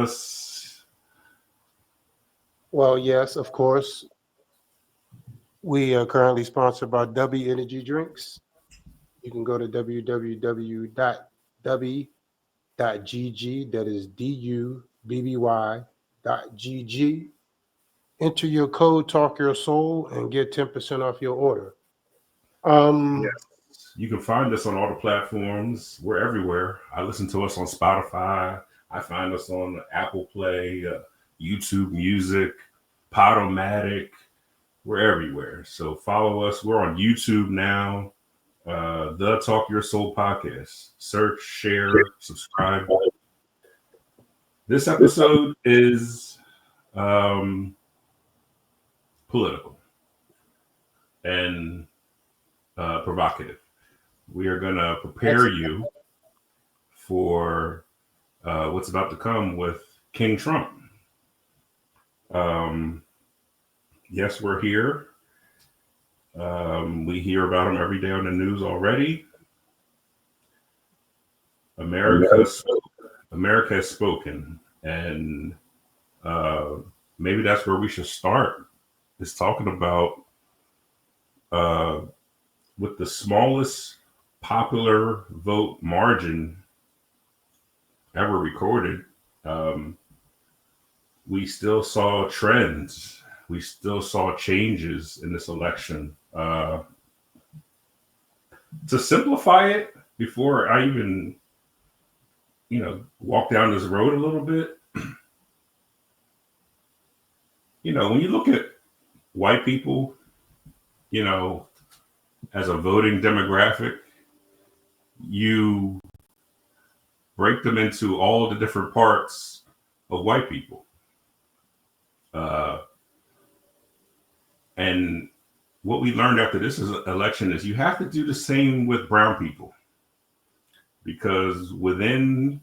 us? Well, yes, of course. We are currently sponsored by W Energy Drinks. You can go to www.w.gg, that is DUBBY.gg. Enter your code Talk Your Soul and get 10% off your order. Yes. You can find us on all the platforms. We're everywhere. I listen to us on Spotify. I find us on Apple Play, YouTube Music, Podomatic. We're everywhere. So follow us. We're on YouTube now. The Talk Your Soul podcast. Search, share, subscribe. This episode is political and provocative. We are going to prepare you for what's about to come with King Trump. Yes, we're here. We hear about him every day on the news already. America has spoken, and maybe that's where we should start. Is talking about with the smallest popular vote margin ever recorded. We still saw trends. We still saw changes in this election. To simplify it, before I even, walk down this road a little bit, when you look at white people, as a voting demographic, you break them into all the different parts of white people. And what we learned after this election is you have to do the same with brown people, because within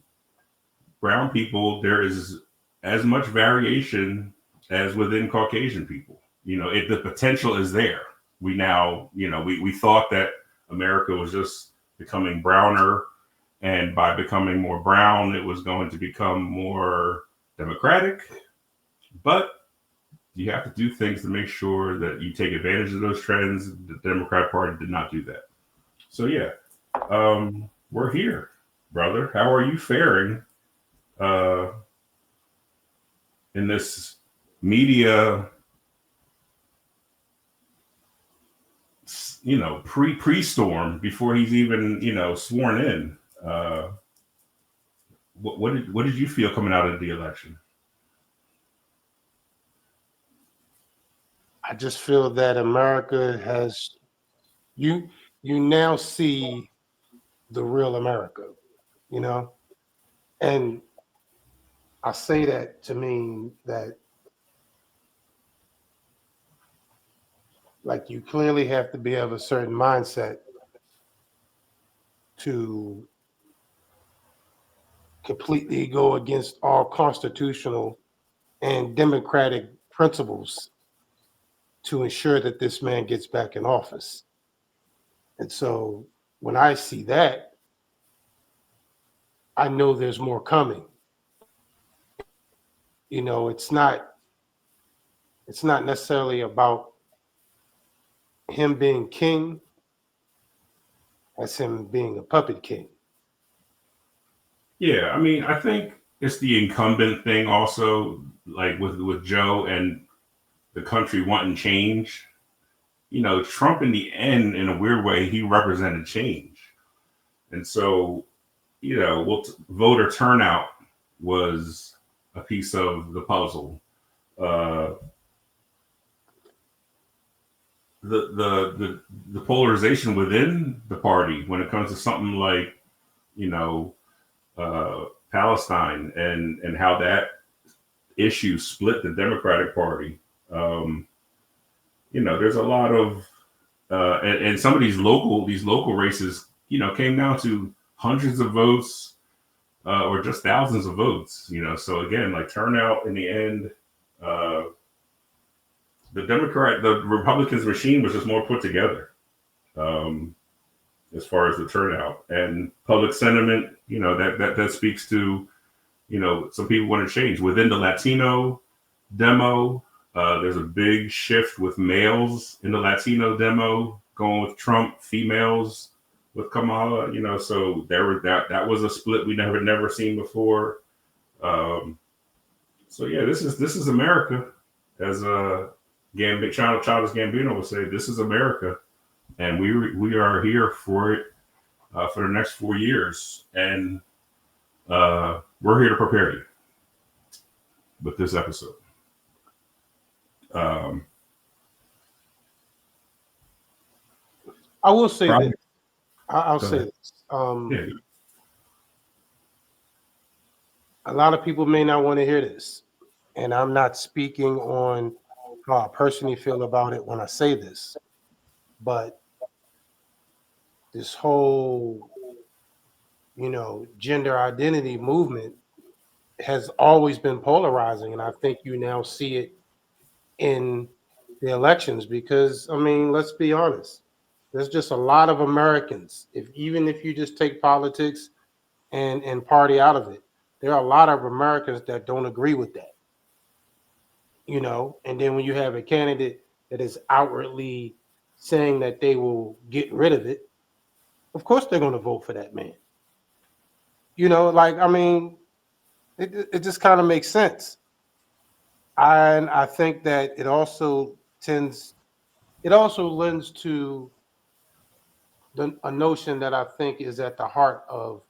brown people, there is as much variation as within Caucasian people. The potential is there. We now, we thought that America was just becoming browner, and by becoming more brown, it was going to become more democratic. But you have to do things to make sure that you take advantage of those trends. The Democrat Party did not do that. So yeah, we're here, brother. How are you faring in this media, pre-storm before he's even, sworn in? What did you feel coming out of the election? I just feel that America has you now see the real America, and I say that to mean that, like, you clearly have to be of a certain mindset to completely go against all constitutional and democratic principles to ensure that this man gets back in office. And so when I see that, I know there's more coming. It's not necessarily about him being king as him being a puppet king. Yeah, I mean, I think it's the incumbent thing also, like with Joe and the country wanting change. Trump in the end, in a weird way, he represented change. And so, voter turnout was a piece of the puzzle. The polarization within the party when it comes to something like, Palestine and how that issue split the Democratic Party. There's a lot of and some of these local races, came down to hundreds of votes or just thousands of votes. So again, like turnout in the end, the Republicans' machine was just more put together as far as the turnout and public sentiment. That speaks to some people want to change within the Latino demo. There's a big shift with males in the Latino demo going with Trump, females with Kamala. So that was a split we never seen before. So yeah, this is America, as Childish Gambino would say. This is America, and we are here for it for the next 4 years, and we're here to prepare you with this episode. I will say this. I'll say this. Yeah. A lot of people may not want to hear this, and I'm not speaking on how I personally feel about it when I say this, but this whole, gender identity movement has always been polarizing, and I think you now see it in the elections because, let's be honest, there's just a lot of Americans, even if you just take politics and party out of it, there are a lot of Americans that don't agree with that. And then when you have a candidate that is outwardly saying that they will get rid of it, of course they're going to vote for that man. It just kind of makes sense. And I think that it also lends to a notion that I think is at the heart of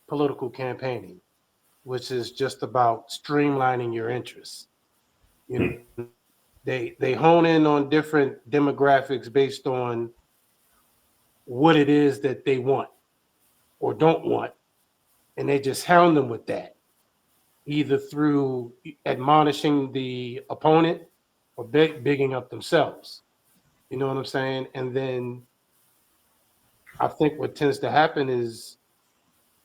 political campaigning, which is just about streamlining your interests. They hone in on different demographics based on what it is that they want or don't want, and they just hound them with that, either through admonishing the opponent or bigging up themselves. You know what I'm saying? And then I think what tends to happen is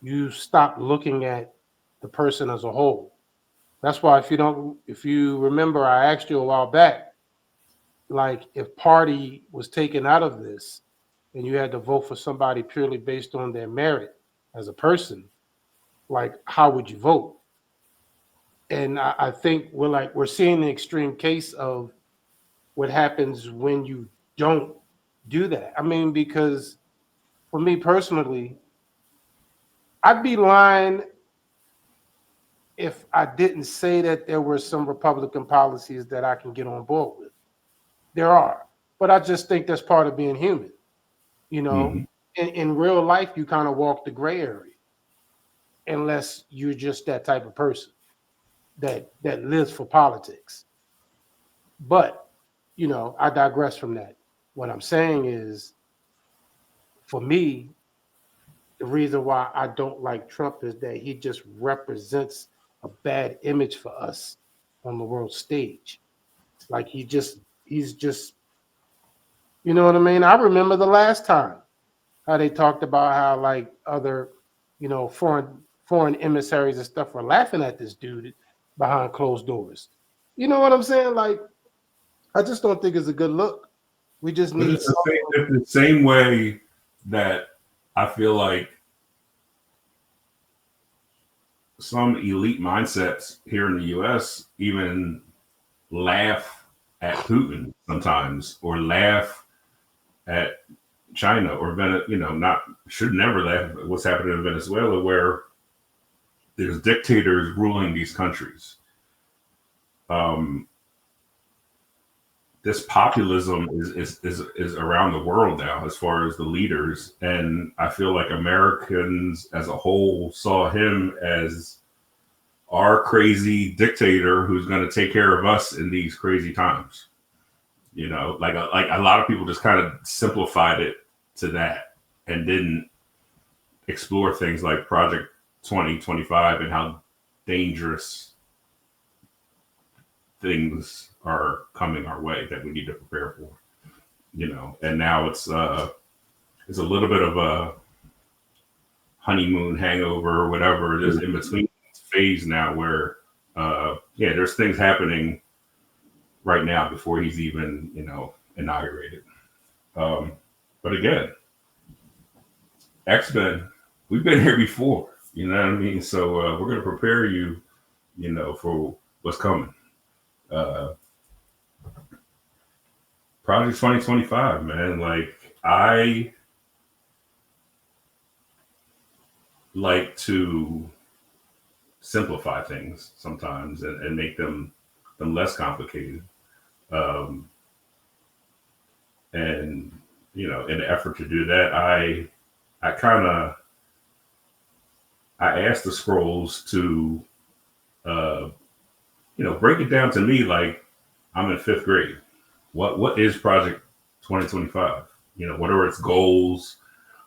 you stop looking at the person as a whole. That's why if you remember, I asked you a while back, like if party was taken out of this and you had to vote for somebody purely based on their merit as a person, like how would you vote? And I think we're seeing the extreme case of what happens when you don't do that. Because for me personally, I'd be lying if I didn't say that there were some Republican policies that I can get on board with. There are, but I just think that's part of being human. Mm-hmm. In real life, you kind of walk the gray area, unless you're just that type of person that lives for politics. But I digress from that. What I'm saying is, for me, the reason why I don't like Trump is that he just represents a bad image for us on the world stage. Like he's just, you know what I mean? I remember the last time how they talked about how like other, foreign emissaries and stuff were laughing at this dude behind closed doors. You know what I'm saying? Like, I just don't think it's a good look. We just need it's the same way that I feel like some elite mindsets here in the U.S. even laugh at Putin sometimes, or laugh at China, or should never laugh at what's happening in Venezuela, where there's dictators ruling these countries. This populism is around the world now, as far as the leaders, and I feel like Americans as a whole saw him as our crazy dictator who's going to take care of us in these crazy times. Like a lot of people just kind of simplified it to that and didn't explore things like Project 2025 and how dangerous things are coming our way that we need to prepare for, and now it's a little bit of a honeymoon hangover or whatever it is in between phase now where, there's things happening right now before he's even, inaugurated. But again, X-Men, we've been here before. You know what I mean? So we're going to prepare you, for what's coming. Uh, Project 2025, man. Like, I like to simplify things sometimes and make them less complicated. Um, and in the effort to do that, I kind of I asked the scrolls to uh, break it down to me like I'm in fifth grade. What is Project 2025? What are its goals?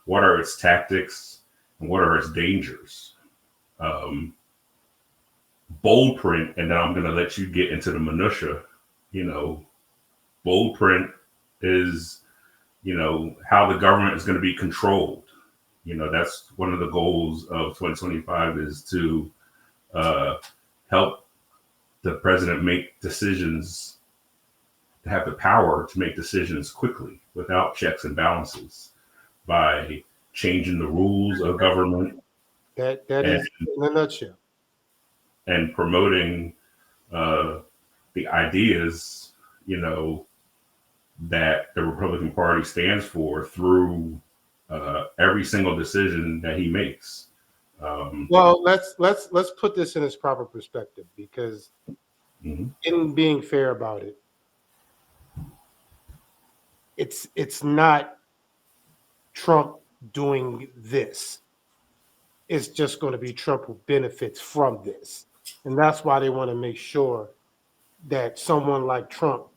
What are its tactics? And what are its dangers? Um, Bold print, and then I'm going to let you get into the minutia. You know, Bold print is how the government is going to be controlled. That's one of the goals of 2025 is to uh, help the president make decisions, to have the power to make decisions quickly without checks and balances by changing the rules of government That and, is in a nutshell. and promoting the ideas, that the Republican Party stands for through every single decision that he makes. Well, let's put this in its proper perspective, because Mhm. in being fair about it, it's not Trump doing this. It's just going to be Trump who benefits from this. And that's why they want to make sure that someone like Trump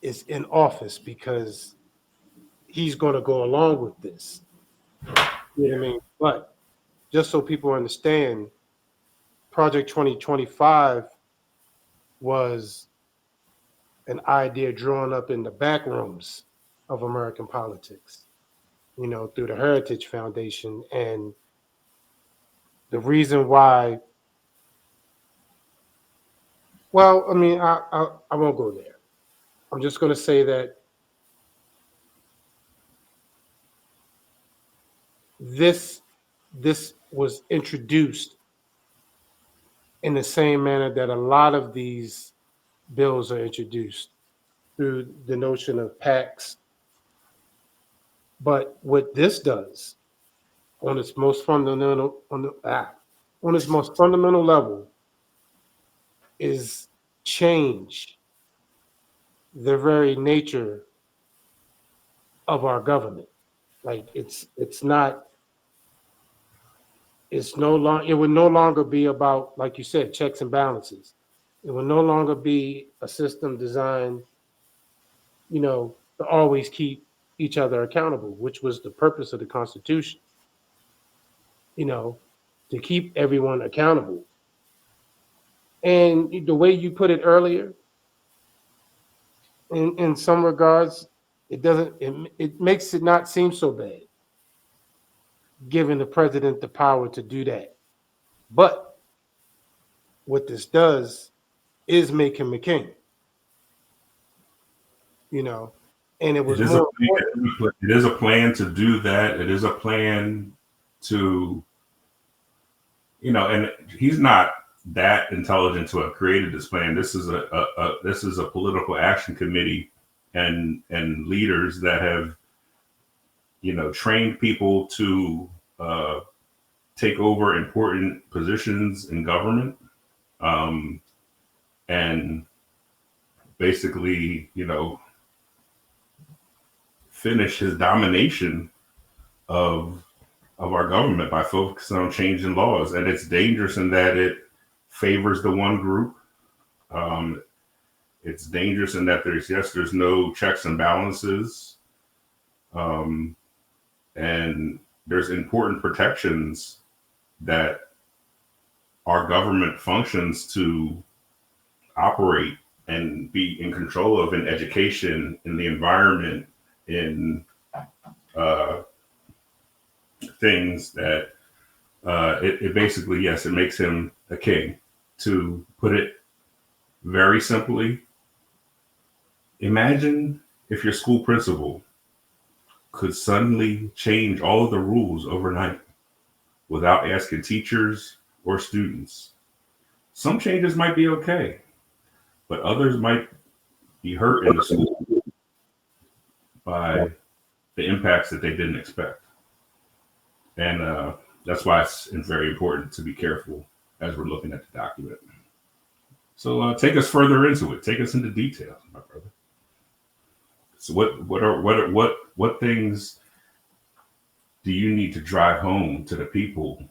is in office, because he's going to go along with this. You know what I mean? But just so people understand, Project 2025 was an idea drawn up in the back rooms of American politics, through the Heritage Foundation. And the reason why, well, I mean, I won't go there. I'm just going to say that this this was introduced in the same manner that a lot of these bills are introduced, through the notion of PACs. But what this does on its most fundamental on its most fundamental level is change the very nature of our government. Like, it's no longer, it would no longer be about, like you said, checks and balances. It will no longer be a system designed, to always keep each other accountable, which was the purpose of the Constitution, you know, to keep everyone accountable. And the way you put it earlier, in some regards, it makes it not seem so bad, giving the president the power to do that. But what this does is make him a king, you know, and it It was is a more important. it is a plan to do that. It is a plan to and he's not that intelligent to have created this plan. This is this is a political action committee and leaders that have trained people to uh, take over important positions in government, um, and basically finish his domination of our government by focusing on changing laws. And it's dangerous in that it favors the one group. Um, it's dangerous in that there's no checks and balances, um, and there's important protections that our government functions to operate and be in control of, in education, in the environment, in uh, things that it basically, yes, it makes him a king. To put it very simply, imagine if your school principal could suddenly change all of the rules overnight. without asking teachers or students. Some changes might be okay, but others might be hurt in the school by the impacts that they didn't expect. And that's why it's very important to be careful as we're looking at the document. So take us further into it. Take us into detail, my brother. So what things do you need to drive home to the people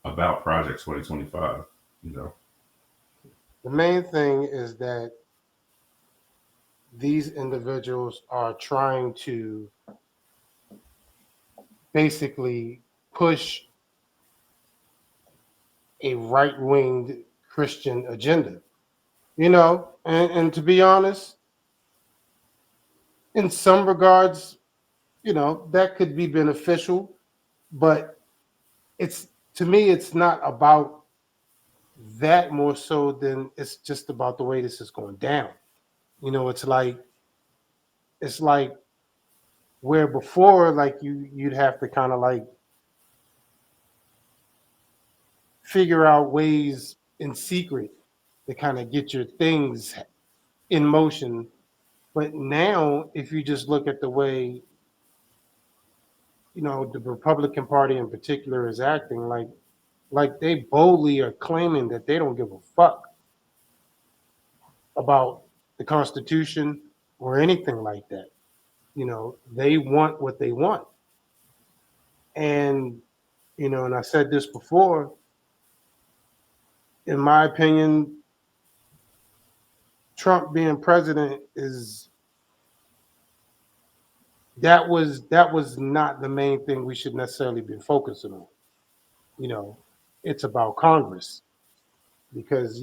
about Project 2025? You know, The main thing is that these individuals are trying to basically push a right-winged Christian agenda. And to be honest, in some regards, that could be beneficial, but it's to me, it's not about that more so than it's just about the way this is going down. It's like where before, like you'd have to kind of like figure out ways in secret to kind of get your things in motion. But now, if you just look at the way, the Republican Party in particular is acting, like they boldly are claiming that they don't give a fuck about the Constitution or anything like that. They want what they want. And, and I said this before, in my opinion, Trump being president that was not the main thing we should necessarily be focusing on. It's about Congress. Because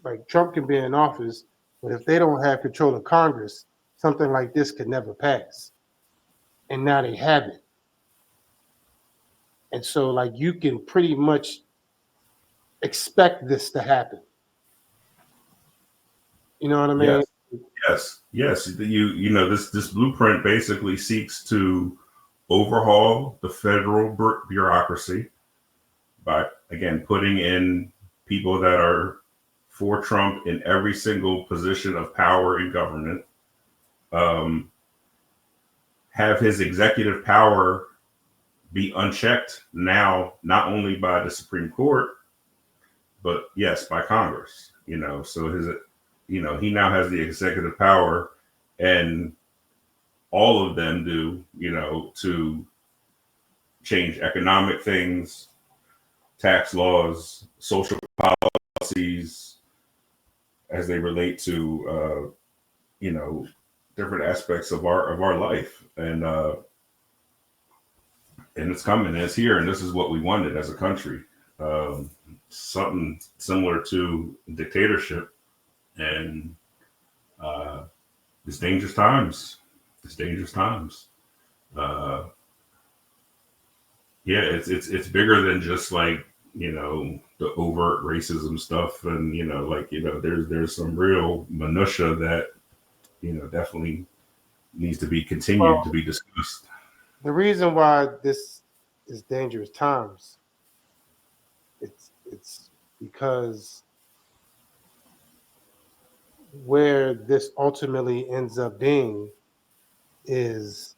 like Trump can be in office, but if they don't have control of Congress, something like this could never pass. And now they have it. And so like you can pretty much expect this to happen. You know what I mean? Yes. This blueprint basically seeks to overhaul the federal bureaucracy by again putting in people that are for Trump in every single position of power in government. Have his executive power be unchecked now, not only by the Supreme Court, but yes, by Congress. So he now has the executive power, and all of them do, to change economic things, tax laws, social policies, as they relate to, different aspects of our life. And it's coming, and it's here, and this is what we wanted as a country. Something similar to dictatorship, and it's dangerous times. It's dangerous times. It's bigger than just like the overt racism stuff, and there's some real minutia that definitely needs to be continued to be discussed. The reason why this is dangerous times, it's because where this ultimately ends up being is,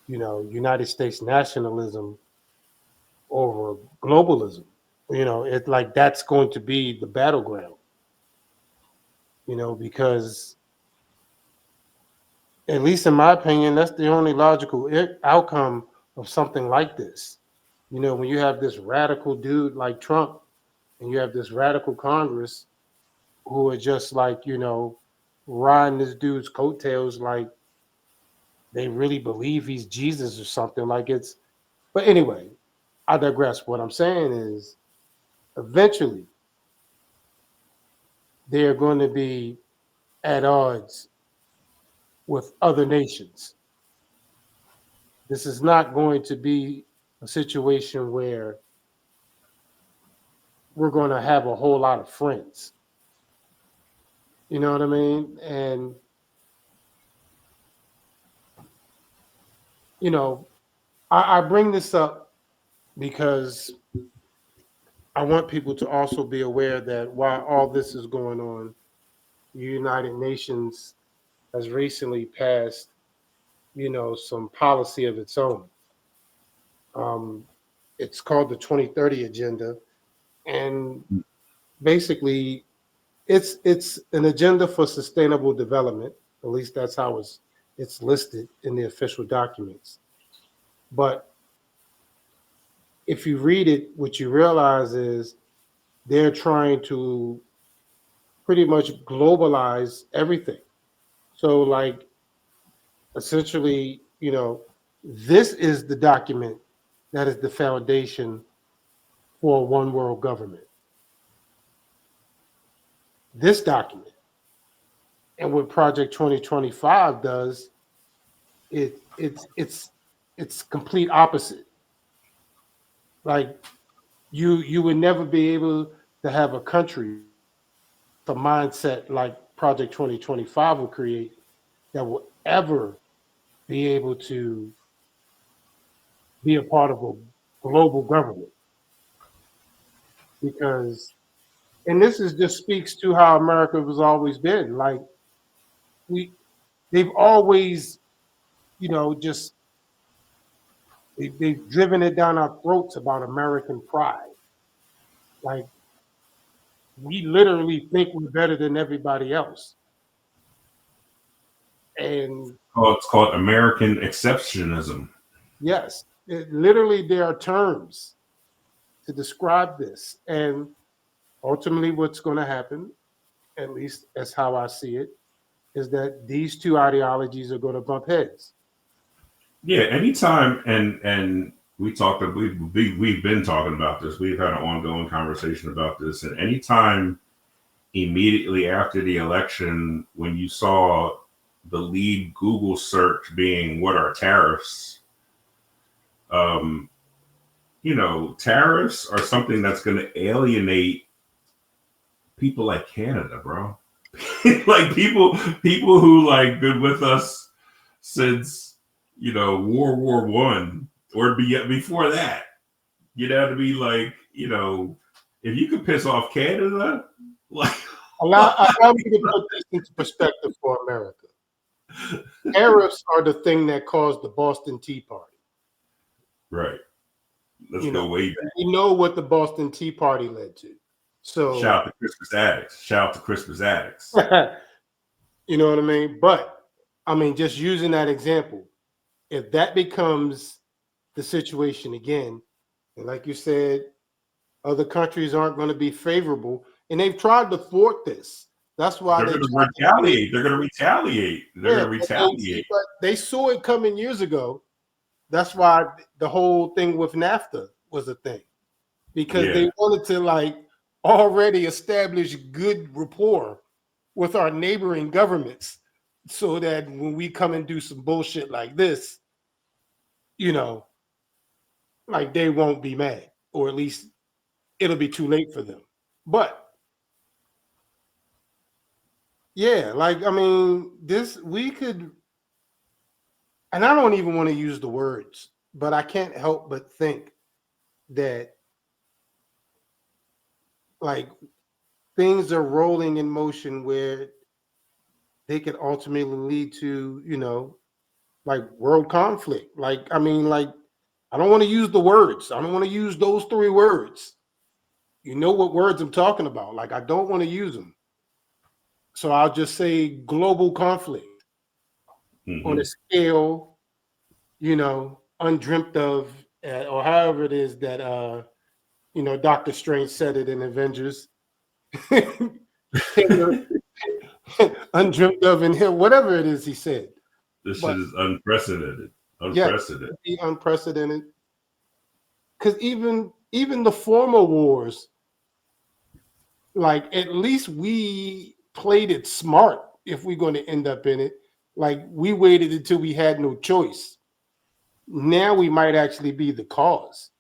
United States nationalism over globalism. It's like that's going to be the battleground. Because at least in my opinion, that's the only logical outcome of something like this. When you have this radical dude like Trump and you have this radical Congress who are just like, riding this dude's coattails like they really believe he's Jesus or something. But anyway, I digress. What I'm saying is eventually they're going to be at odds with other nations. This is not going to be a situation where we're going to have a whole lot of friends. You know what I mean? And, I bring this up because I want people to also be aware that while all this is going on, the United Nations has recently passed, some policy of its own. Um, it's called the 2030 Agenda, and basically, it's an agenda for sustainable development. At least that's how it's listed in the official documents. But if you read it, what you realize is they're trying to pretty much globalize everything. So, like, essentially, this is the document that is the foundation for one world government. This document. And what Project 2025 does, it's complete opposite. Like you would never be able to have a country, the mindset like Project 2025 will create, that will ever be able to be a part of a global government. Because, and this is just speaks to how America has always been. Like we, they've always, just they've driven it down our throats about American pride. Like we literally think we're better than everybody else. And Oh, it's called American exceptionism. yes, literally there are terms to describe this. And ultimately, what's going to happen, at least that's how I see it, is that these two ideologies are going to bump heads. Yeah, anytime, and we've been talking about this. We've had an ongoing conversation about this, and anytime immediately after the election, when you saw the lead Google search being "What are tariffs?" Tariffs are something that's going to alienate people like Canada, bro. Like people who like been with us since World War One or before that. To be like, if you could piss off Canada, like Allow me to put this into perspective for America. Tariffs are the thing that caused the Boston Tea Party. right. Let's go way back. You know what the Boston Tea Party led to. So shout out to Christmas addicts. Shout out to Christmas addicts. You know what I mean? But I mean, just using that example, if that becomes the situation again, and like you said, other countries aren't going to be favorable, and they've tried to thwart this. That's why they're going to retaliate. They're going to retaliate. They're going to retaliate. But they saw it coming years ago. That's why the whole thing with NAFTA was a thing, because they wanted to like already establish good rapport with our neighboring governments, so that when we come and do some bullshit like this, like they won't be mad, or at least it'll be too late for them. But yeah, like I mean, we could, and I don't even want to use the words, but I can't help but think that like things are rolling in motion where they could ultimately lead to, like world conflict. Like, I mean, like, I don't want to use the words. I don't want to use those three words. You know what words I'm talking about. Like, I don't want to use them. So I'll just say global conflict on a scale, undreamt of, or however it is that, Dr. Strange said it in Avengers. Undreamt of in him, whatever it is he said. This shit is unprecedented. Unprecedented. Yeah, unprecedented. Because even the former wars, like at least we played it smart if we're going to end up in it. Like we waited until we had no choice. Now we might actually be the cause.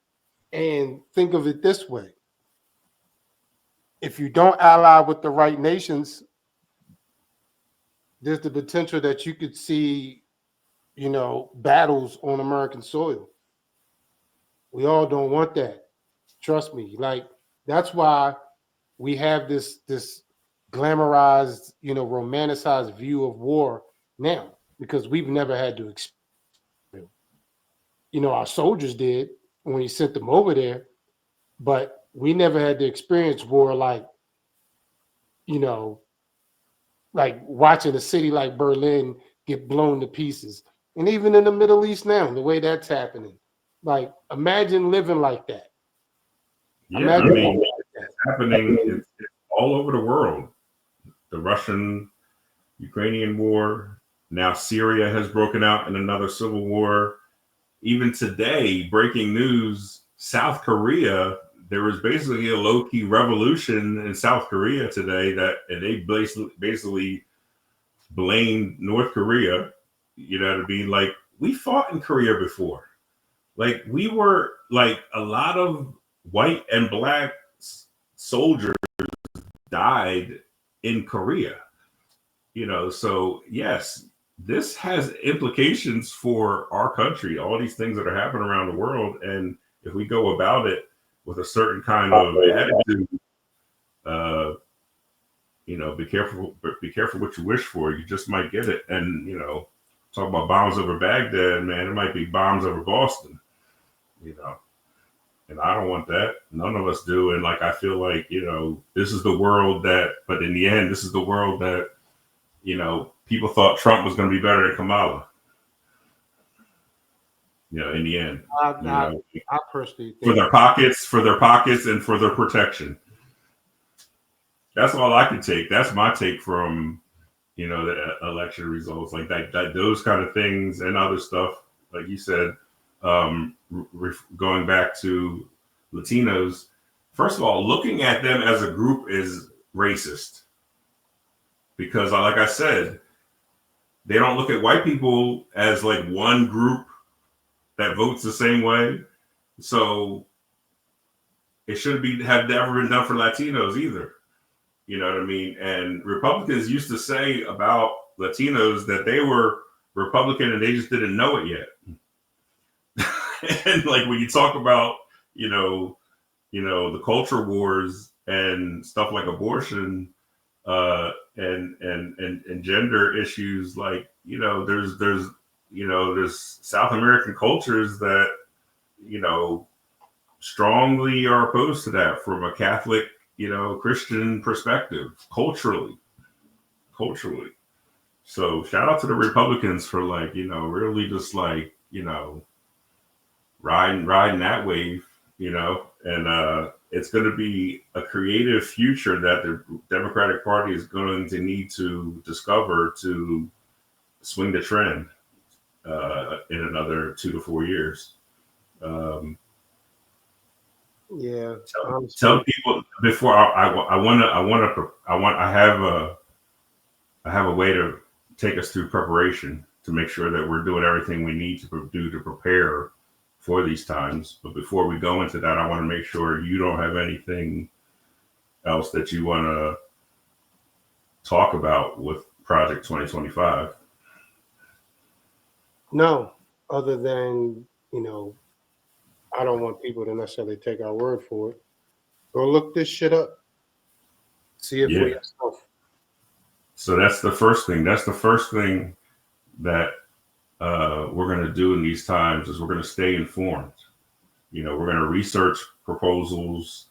And think of it this way. If you don't ally with the right nations, there's the potential that you could see, battles on American soil. We all don't want that. Trust me. Like, that's why we have this glamorized, romanticized view of war now, because we've never had to experience. Our soldiers did when we sent them over there, but we never had to experience war you know, like watching a city like Berlin get blown to pieces. And even in the Middle East now, the way that's happening. Like, imagine living like that. Yeah, I mean, it's happening. It's all over the world. The Russian-Ukrainian war. Now Syria has broken out in another civil war. Even today, breaking news, South Korea, there was basically a low-key revolution in South Korea today and they basically blamed North Korea, to be like, we fought in Korea before. Like, we were like, a lot of white and black soldiers died in Korea, so yes, this has implications for our country, all these things that are happening around the world. And if we go about it with a certain kind of attitude, be careful what you wish for. You just might get it. And, talk about bombs over Baghdad, man, it might be bombs over Boston, and I don't want that. None of us do. And like, I feel like, this is the world but in the end, this is the world that, people thought Trump was going to be better than Kamala. In the end, I personally think for their pockets and for their protection. That's all I can take. That's my take from, the election results, like that those kind of things and other stuff, like you said, going back to Latinos. First of all, looking at them as a group is racist, because like I said, they don't look at white people as like one group that votes the same way. So it shouldn't have never been done for Latinos either. You know what I mean? And Republicans used to say about Latinos that they were Republican and they just didn't know it yet. And like, when you talk about, the culture wars and stuff like abortion, and gender issues, like, there's South American cultures that, strongly are opposed to that from a Catholic, Christian perspective, culturally. So shout out to the Republicans for like, really just like, riding that wave, and it's going to be a creative future that the Democratic Party is going to need to discover to swing the trend in another 2 to 4 years. Tell people before I have a way to take us through preparation to make sure that we're doing everything we need to do to prepare for these times. But before we go into that, I want to make sure you don't have anything else that you want to talk about with Project 2025. No, other than, I don't want people to necessarily take our word for it. Go look this shit up. See if we have stuff. So that's the first thing. That's the first thing that we're going to do in these times, is we're going to stay informed. We're going to research proposals,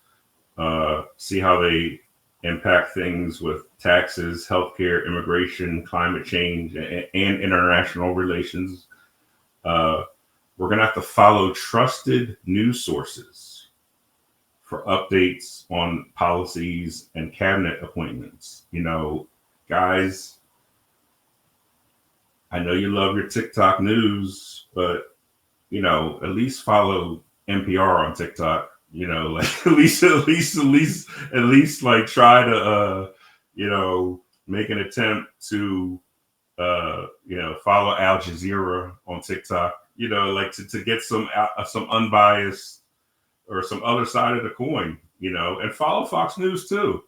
see how they impact things with taxes, healthcare, immigration, climate change, and international relations. We're going to have to follow trusted news sources for updates on policies and cabinet appointments. Guys, I know you love your TikTok news, but, at least follow NPR on TikTok. Like, at least like try to, make an attempt to, follow Al Jazeera on TikTok, like to get some unbiased or some other side of the coin, and follow Fox News too.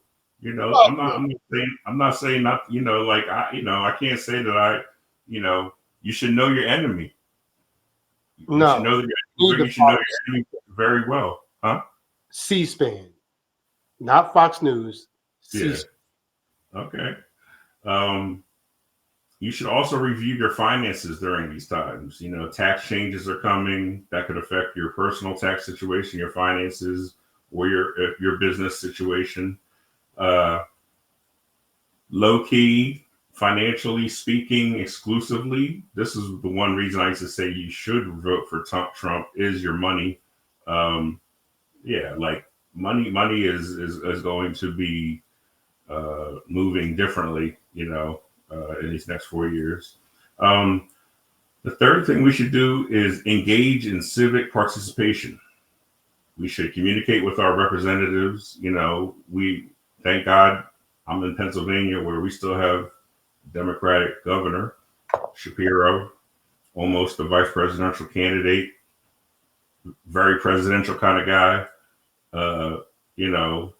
I'm not saying not, like I can't say that you should know your enemy. You should know your enemy very well, huh? C-SPAN, not Fox News. Yeah. Okay. Um, you should also review your finances during these times. You know, tax changes are coming that could affect your personal tax situation, your finances, or your business situation. Uh, Low key, financially speaking, exclusively, this is the one reason I used to say you should vote for Trump is your money. Um, yeah, like money is going to be moving differently, in these next 4 years. Um, the third thing we should do is engage in civic participation. We should communicate with our representatives. We thank God I'm in Pennsylvania where we still have Democratic governor Shapiro, almost a vice presidential candidate, very presidential kind of guy. Uh, you know,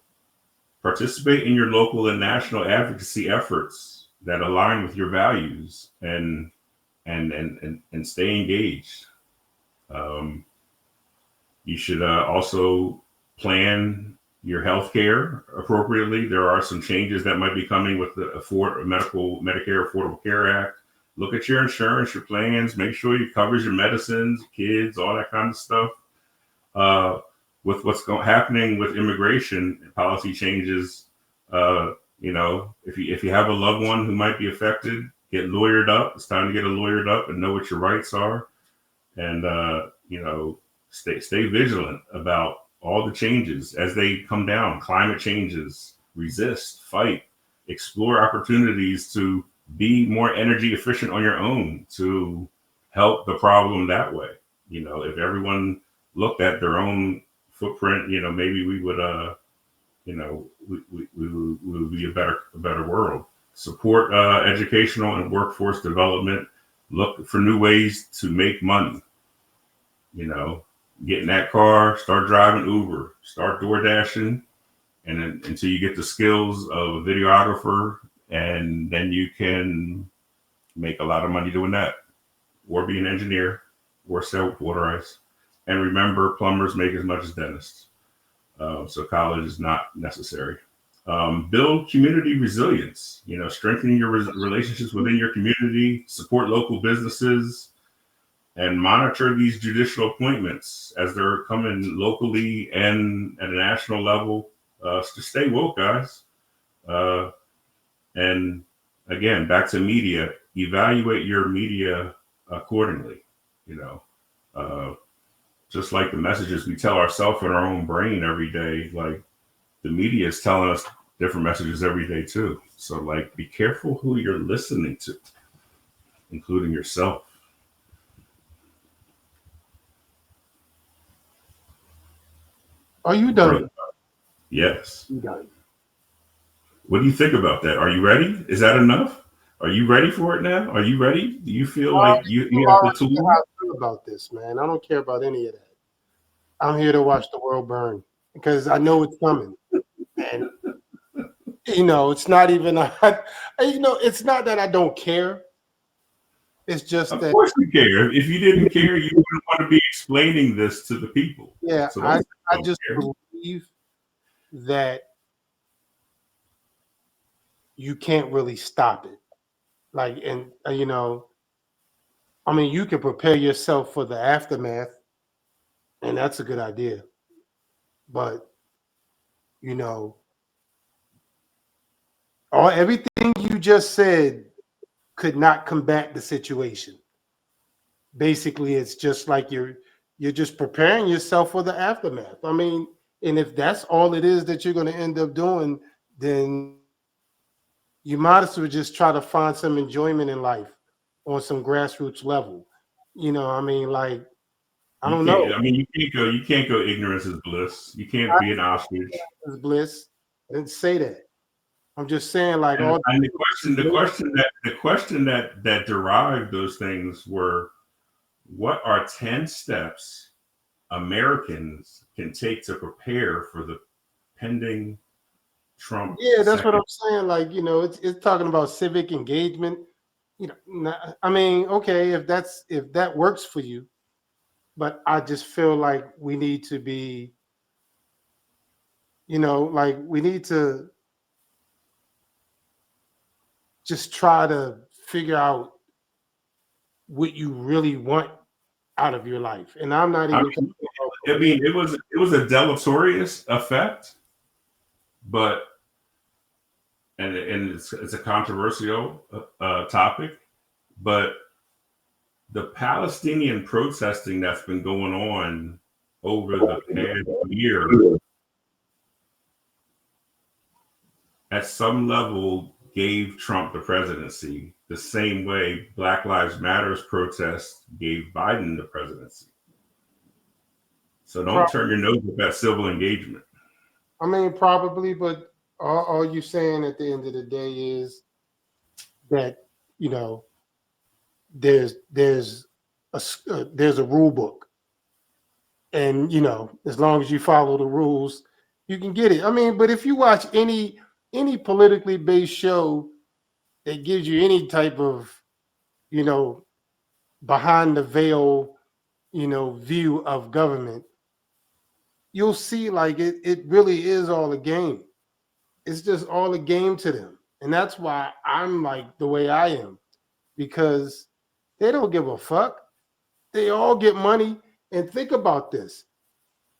Participate in your local and national advocacy efforts that align with your values and stay engaged. Um, you should also plan your health care appropriately. There are some changes that might be coming with the Medicare Affordable Care Act. Look at your insurance, your plans, make sure it covers your medicines, kids, all that kind of stuff. With what's happening with immigration and policy changes, if you have a loved one who might be affected, get lawyered up. It's time to get lawyered up and know what your rights are, and stay vigilant about all the changes as they come down. Climate changes, resist, fight, explore opportunities to be more energy efficient on your own to help the problem that way. If everyone looked at their own footprint, maybe we would, we would be a better world. Support educational and workforce development. Look for new ways to make money. Get in that car, start driving Uber, start door dashing, and then until you get the skills of a videographer, and then you can make a lot of money doing that, or be an engineer, or sell water ice. And remember, plumbers make as much as dentists. So college is not necessary. Build community resilience, strengthening your relationships within your community, support local businesses, and monitor these judicial appointments as they're coming locally and at a national level. To stay woke, guys. And again, back to media, evaluate your media accordingly, just like the messages we tell ourselves in our own brain every day, like the media is telling us different messages every day too. So be careful who you're listening to, including yourself. Are you done? Yes. You done. What do you think about that? Are you ready? Is that enough? Are you ready for it now? Are you ready? Do you feel like you have the tools? How I feel about this, man. I don't care about any of that. I'm here to watch the world burn because I know it's coming. And it's not even it's not that I don't care. It's just of that, course you care. If you didn't care, you wouldn't want to be explaining this to the people. Yeah, so I just believe that you can't really stop it. You can prepare yourself for the aftermath, and that's a good idea. But everything you just said could not combat the situation. Basically, it's just like you're just preparing yourself for the aftermath. And if that's all it is that you're going to end up doing, then you might as well just try to find some enjoyment in life on some grassroots level. I don't know. You can't go ignorance is bliss. You can't be an ostrich. Is bliss. I didn't say that. I'm just saying, and the question that derived those things were, what are 10 steps Americans can take to prepare for the pending Trump? Yeah, that's what I'm saying. It's talking about civic engagement. Okay, if that works for you, but I just feel like we need to be, like we need to just try to figure out what you really want out of your life. And I'm not I even mean, talking about I mean, career. it was a deleterious effect, but and it's a controversial topic, but the Palestinian protesting that's been going on over the past year, at some level, gave Trump the presidency the same way Black Lives Matters protests gave Biden the presidency. So don't turn your nose up at civil engagement. I mean, probably, but all you saying at the end of the day is that, there's there's a rule book, and as long as you follow the rules, you can get it. I mean, but if you watch any politically based show that gives you any type of you know behind the veil view of government, you'll see like it really is all a game. It's just all a game to them, and that's why I'm like the way I am, because they don't give a fuck. They all get money. And think about this: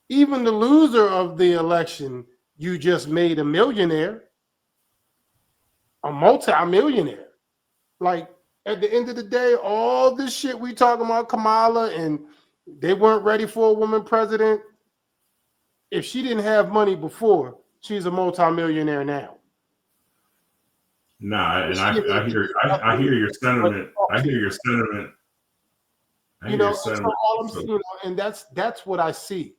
even the loser of the election, you just made a millionaire, a multi-millionaire. Like, at the end of the day, all this shit we talking about Kamala, and they weren't ready for a woman president. If she didn't have money before, she's a multi-millionaire now. Nah, and She didn't I even hear get I hear your what sentiment. I hear your sentiment. I hear your and so sentiment. all I'm So saying, and that's what I see.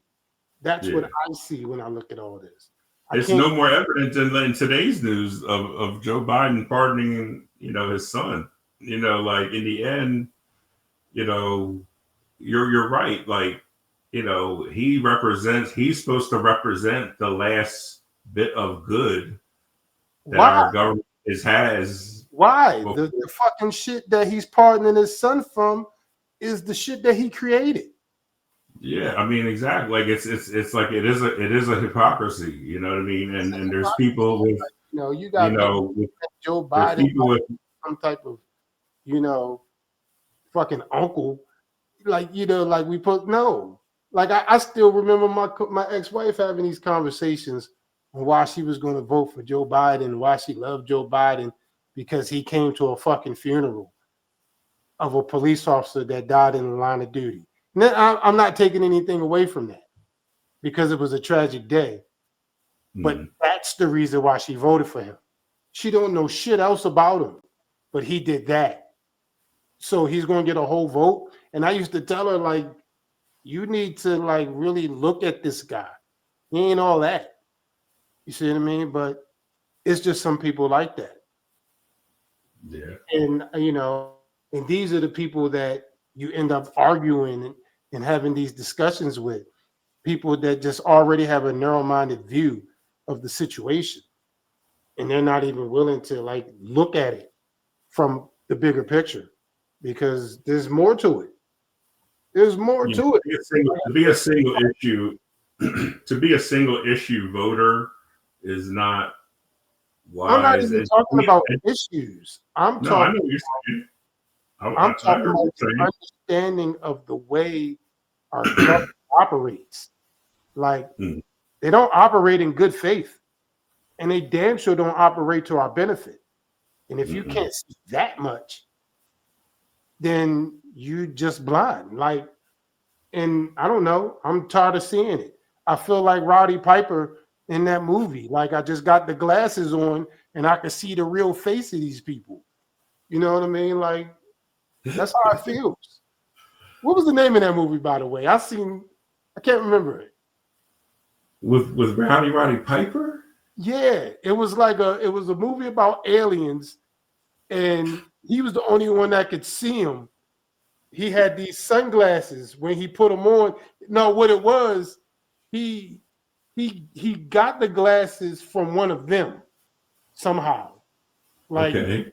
That's what yeah. I see when I look at all this. I It's can't. no more evident in today's news of Joe Biden pardoning, his son. Like in the end, you know, you're right. Like, he's supposed to represent the last bit of good that Why? our government has Why? before. The fucking shit that he's pardoning his son from is the shit that he created. Yeah, I mean, exactly. Like it's like it is a hypocrisy. You know what I mean? And there's people with You got people with like Joe there's Biden, people with some type of, you know, fucking uncle. Like, like we put, no. Like, I still remember my ex-wife having these conversations on why she was going to vote for Joe Biden, why she loved Joe Biden, because he came to a fucking funeral of a police officer that died in the line of duty. Now, I'm not taking anything away from that, because it was a tragic day. But that's the reason why she voted for him. She don't know shit else about him, but he did that. So he's going to get a whole vote. And I used to tell her, like, you need to, like, really look at this guy. He ain't all that. You see what I mean? But it's just some people like that. yeah. And, and these are the people that you end up arguing and having these discussions with. People that just already have a narrow-minded view of the situation. And they're not even willing to, like, look at it from the bigger picture, because there's more to it. There's more to it. To be a single issue to be a single issue voter is not wise. I'm not even talking about issues. I'm No, I know talking. what you're saying. I'm talking heard about what you're the understanding of the way our government operates. Like, saying. they don't operate in good faith, and they damn sure don't operate to our benefit. And if you can't see that much, then you just blind. Like, and I don't know. I'm tired of seeing it. I feel like Roddy Piper in that movie. Like, I just got the glasses on and I can see the real face of these people. You know what I mean? Like, that's how it feels. What was the name of that movie, by the way? I can't remember it. With Roddy Piper? Yeah, it was a movie about aliens, and he was the only one that could see them. He had these sunglasses when he put them on. No, what it was, he got the glasses from one of them somehow. Like, Okay.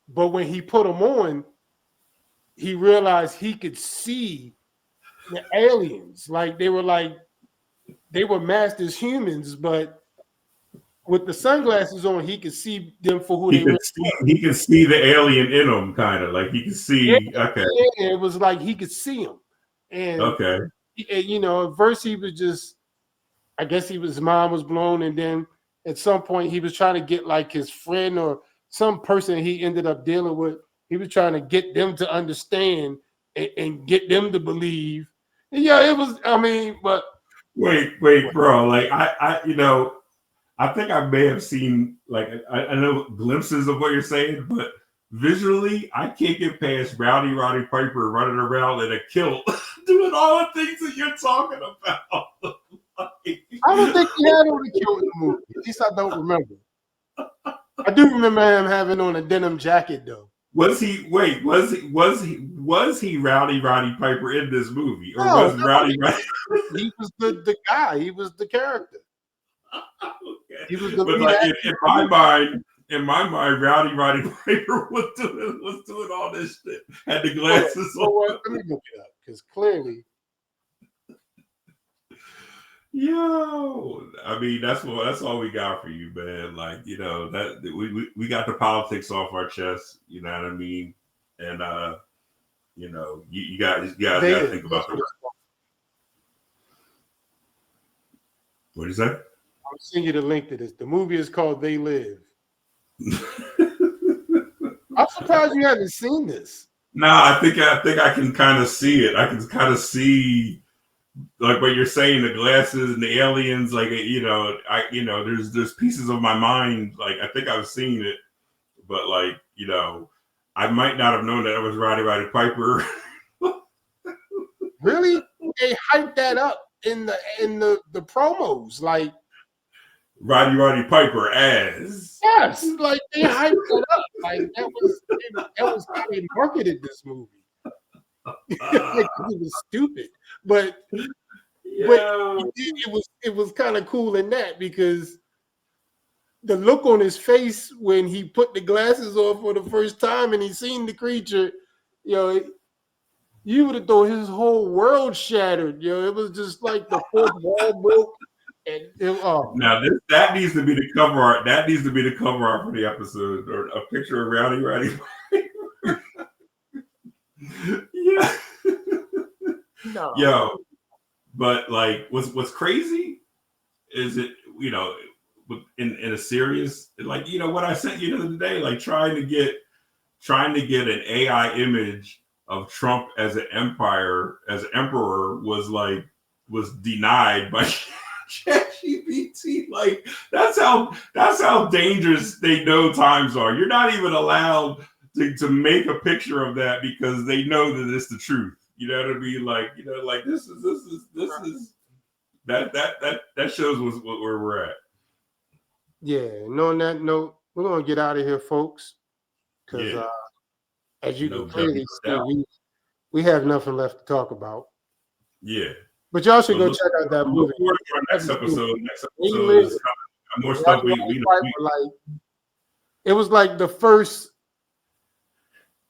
but when he put them on, he realized he could see the aliens. Like they were masked as humans, but with the sunglasses on, he could see them for who He they could really see, were. he could see the alien in him, kind of like he could Yeah, see. Okay, yeah, it was like he could see them, and okay. you know, at first he was just, I guess his mind was blown, and then at some point he was trying to get like his friend or some person he ended up dealing with. He was trying to get them to understand and get them to believe. And yeah, it was. I mean, but Wait, bro. Like I think I may have seen like I know glimpses of what you're saying, but visually, I can't get past Roddy Piper running around in a kilt, doing all the things that you're talking about. Like, I don't think he had on a kilt in the movie. At least I don't remember. I do remember him having on a denim jacket though. was he? Wait, was he Roddy Piper in this movie, or No, was Roddy? he was the guy. He was the character. Okay. He was the But lead like actor. in my mind, Roddy Piper was doing all this shit. Had the glasses on. Let me look it up because clearly, Yo, I mean that's all we got for you, man. Like that we got the politics off our chest. You know what I mean? And you guys got to think about the rest. What do you say? I'll send you the link to this. The movie is called They Live. I'm surprised you haven't seen this. I think I can kind of see it. I can kind of see like what you're saying, the glasses and the aliens. Like there's pieces of my mind. Like I think I've seen it, but like I might not have known that it was Roddy Piper. Really, they hyped that up in the promos. Like Roddy Piper as yes, like they hyped it up. Like that was how they marketed this movie. Like, it was stupid, but it was kind of cool in that because the look on his face when he put the glasses on for the first time and he seen the creature, you would have thought his whole world shattered. It was just like the fourth wall broke. And now that needs to be the cover art. That needs to be the cover art for the episode, or a picture of Roddy. Yeah. No. Yo, but like, what's crazy is it in a serious like what I sent you the other day, like trying to get an AI image of Trump as an emperor was denied by ChatGPT. Like that's how dangerous they know times are. You're not even allowed to make a picture of that because they know that it's the truth. You know what I mean? Like like this is that shows where we're at. Yeah. And on that note, we're gonna get out of here, folks, because as you can clearly see, we have nothing left to talk about. Yeah. But y'all should go check out that movie. Next episode is more stuff it was like the first.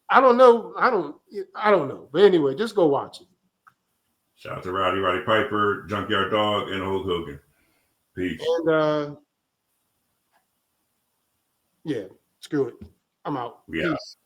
I don't know. But anyway, just go watch it. Shout out to Roddy Piper, Junkyard Dog, and Hulk Hogan. Peace. And yeah, screw it. I'm out. Yeah. Peace.